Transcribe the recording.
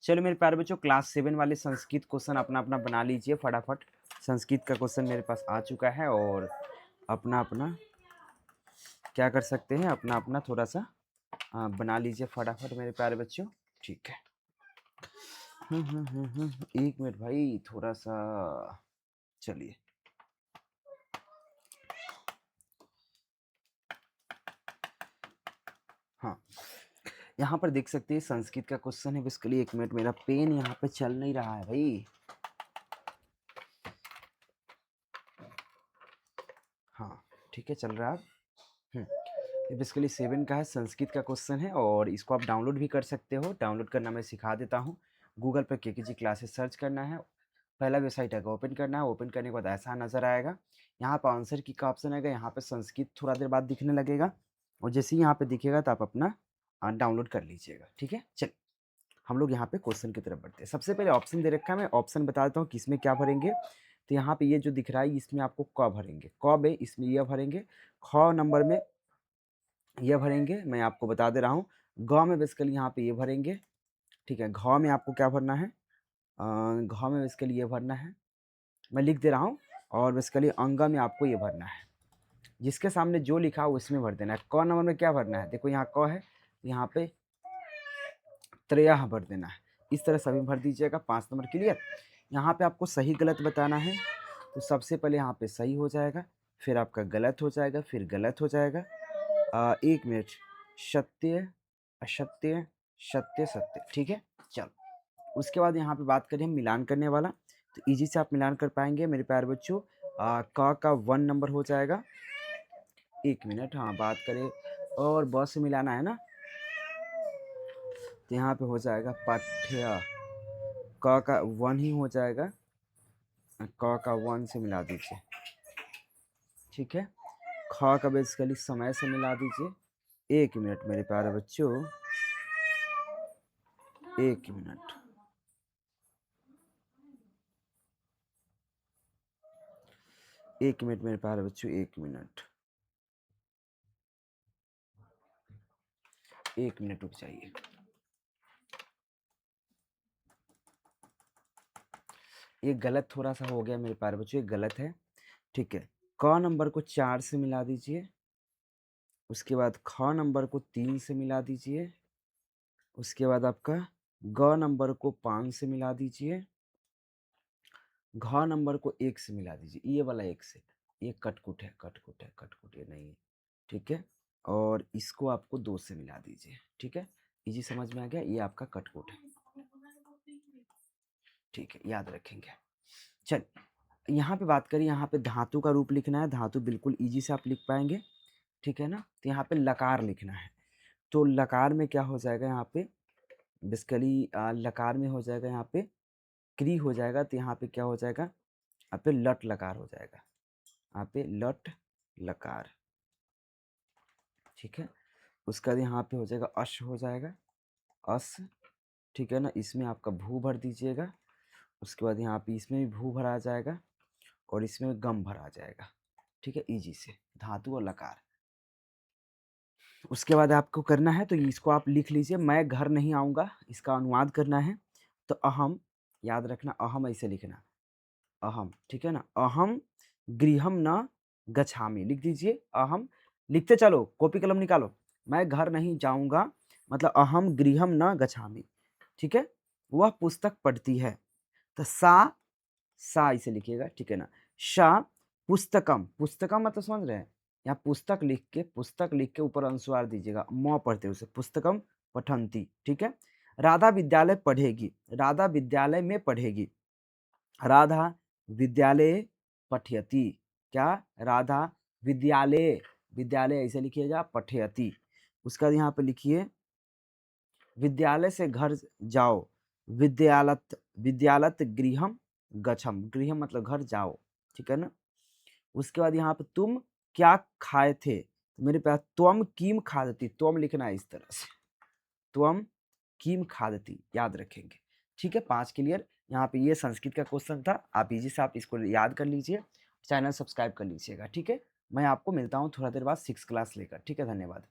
चलो मेरे प्यारे बच्चों, क्लास 7 वाले संस्कृत क्वेश्चन अपना अपना बना लीजिए फटाफट। संस्कृत का क्वेश्चन मेरे पास आ चुका है और अपना अपना क्या कर सकते हैं, अपना अपना थोड़ा सा बना लीजिए फटाफट मेरे प्यारे बच्चों। ठीक है। एक मिनट भाई, थोड़ा सा चलिए। हाँ, यहाँ पर देख सकते हैं संस्कृत का क्वेश्चन है। इसके लिए एक मिनट, मेरा पेन यहाँ पे चल नहीं रहा है भाई। हाँ ठीक है, चल रहा है अब। ये बेसिकली 7 का है, संस्कृत का क्वेश्चन है और इसको आप डाउनलोड भी कर सकते हो। डाउनलोड करना मैं सिखा देता हूँ। गूगल पर केकेजी क्लासेस सर्च करना है, पहला वेबसाइट आएगा, ओपन करना है। ओपन करने के बाद ऐसा नज़र आएगा। यहाँ पर आंसर की का ऑप्शन आएगा, यहाँ पर संस्कृत थोड़ा देर बाद दिखने लगेगा और जैसे ही यहाँ पे दिखेगा तो आप अपना डाउनलोड कर लीजिएगा। ठीक है, चल हम लोग यहाँ पे क्वेश्चन की तरफ बढ़ते हैं। सबसे पहले ऑप्शन दे रखा है, मैं ऑप्शन बता देता हूँ किसमें क्या भरेंगे। तो यहाँ पे ये जो दिख रहा है इसमें आपको क भरेंगे, क में इसमें यह भरेंगे, ख नंबर में यह भरेंगे, मैं आपको बता दे रहा हूँ। ग में बेसिकली यहाँ पे ये भरेंगे। ठीक है, घ में आपको क्या भरना है, घ में बेसिकली ये भरना है, मैं लिख दे रहा हूँ। और बेसिकली अंग में आपको ये भरना है, जिसके सामने जो लिखा हो उसमें भर देना है। क नंबर में क्या भरना है, देखो यहाँ क है, यहाँ पे त्रयः भर देना है। इस तरह सभी भर दीजिएगा। 5 नंबर क्लियर। यहाँ पे आपको सही गलत बताना है। तो सबसे पहले यहाँ पे सही हो जाएगा, फिर आपका गलत हो जाएगा, फिर गलत हो जाएगा। 1 मिनट, सत्य असत्य सत्य सत्य। ठीक है, चलो उसके बाद यहाँ पे बात करें मिलान करने वाला, तो इजी से आप मिलान कर पाएंगे मेरे प्यारे बच्चों। क का 1 नंबर हो जाएगा। 1 मिनट, हाँ बात करें और ब से मिलाना है ना, तो यहाँ पे हो जाएगा पाठ्य। क का 1 ही हो जाएगा, क का 1 से मिला दीजिए। ठीक है, ख का बेसिकली समय से मिला दीजिए। 1 मिनट मेरे प्यारे बच्चों, 1 मिनट, 1 मिनट मेरे प्यारे बच्चों, 1 मिनट, 1 मिनट रुक जाइए। ये गलत थोड़ा सा हो गया मेरे प्यारे बच्चों, ये गलत है। ठीक है, क नंबर को 4 से मिला दीजिए, उसके बाद ख नंबर को 3 से मिला दीजिए, उसके बाद आपका ग नंबर को 5 से मिला दीजिए, घ नंबर को 1 से मिला दीजिए। ये वाला 1 से, ये कटकुट है, कटकुट है, कटकुट ये नहीं है। ठीक है, और इसको आपको 2 से मिला दीजिए। ठीक है, इजी समझ में आ गया, ये आपका कटकुट है। ठीक है, याद रखेंगे। चल यहाँ पे बात करें, यहाँ पे धातु का रूप लिखना है। धातु बिल्कुल इजी से आप लिख पाएंगे। ठीक है ना, तो यहाँ पे लकार लिखना है। तो लकार में क्या हो जाएगा, यहाँ पे बेसिकली लकार में हो जाएगा, यहाँ पे क्री हो जाएगा। तो यहाँ पे क्या हो जाएगा, यहाँ पे लट लकार हो जाएगा, यहाँ पे लट लकार। ठीक है, उसके बाद यहाँ पे हो जाएगा अश हो जाएगा, अस। ठीक है ना, इसमें आपका भू भर दीजिएगा। उसके बाद यहाँ पे इसमें भी भू भरा जाएगा और इसमें गम भरा जाएगा। ठीक है, इजी से धातु और लकार। उसके बाद आपको करना है, तो इसको आप लिख लीजिए, मैं घर नहीं आऊँगा, इसका अनुवाद करना है। तो अहम, याद रखना अहम ऐसे लिखना, अहम। ठीक है ना, अहम गृहम न गच्छामि लिख दीजिए। अहम लिखते चलो, कॉपी कलम निकालो। मैं घर नहीं जाऊँगा मतलब अहम गृहम न गच्छामि। ठीक है, वह पुस्तक पढ़ती है। तो सा इसे लिखिएगा। ठीक है ना, शा पुस्तकम, पुस्तकम मतलब समझ रहे हैं, यहाँ पुस्तक लिख के ऊपर अनुस्वार दीजिएगा, म पढ़ते उसे पुस्तकम पठंती। ठीक है, राधा विद्यालय पढ़ेगी, राधा विद्यालय में पढ़ेगी, राधा विद्यालय पठयति। क्या, राधा विद्यालय, विद्यालय ऐसे लिखिएगा, पठयति। उसका यहाँ पे लिखिए विद्यालय से घर जाओ, विद्यालत, विद्यालत गृहम गच्छम, गृहम मतलब घर जाओ। ठीक है ना, उसके बाद यहाँ पे तुम क्या खाए थे, मेरे पास त्वम किम खादती, त्वम लिखना है इस तरह से, त्वम किम खादती, याद रखेंगे। ठीक है, 5 क्लियर। यहाँ पे ये संस्कृत का क्वेश्चन था, आप इजी से आप इसको याद कर लीजिए, चैनल सब्सक्राइब कर लीजिएगा। ठीक है, मैं आपको मिलता हूँ थोड़ा देर बाद 6 क्लास लेकर। ठीक है, धन्यवाद।